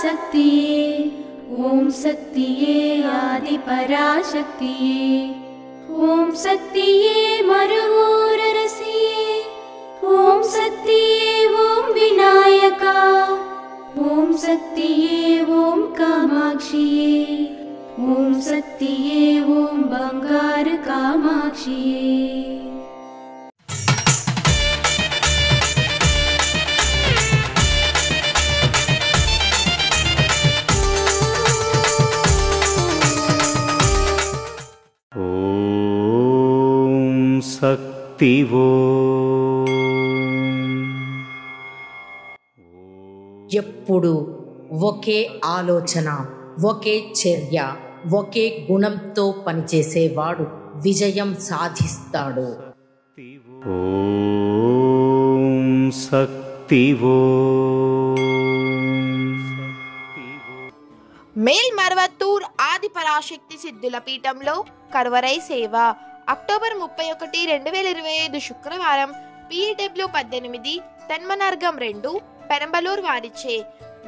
पराशक्तिये ॐ शक्तिये आदिपराशक्तिये ॐ शक्तिये मरुवोररसिये ॐ शक्तिये ॐ विनायका ॐ शक्तिये ॐ कामाक्षिये ॐ शक्तिये ॐ बंगार कामाक्षिये। శక్తివో ఎప్పుడు ఒకే ఆలోచన, ఒకే చర్య, ఒకే గుణంతో పనిచేసేవాడు విజయం సాధిస్తాడు. ఓం శక్తివో. మేల్మరవత్తూర్ ఆదిపరాశక్తి సిద్ధుల పీఠంలో కరువరై సేవ అక్టోబర్ 31, 2025 శుక్రవారం PW 18 తన్మనార్గం 2 పెరంబలూరు వారిచే.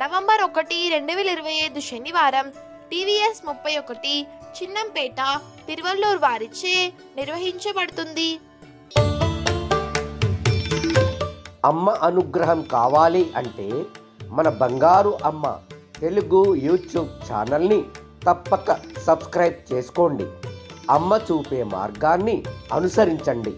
నవంబర్ 1, 2025 శనివారం TVS 31 చిన్నంపేట తిరువల్లూరు వారిచే నిర్వహించబడుతుంది. అమ్మ అనుగ్రహం కావాలి అంటే మన బంగారు అమ్మ తెలుగు యూట్యూబ్ ఛానల్ని తప్పక సబ్స్క్రైబ్ చేసుకోండి. అమ్మ చూపే మార్గాన్ని అనుసరించండి.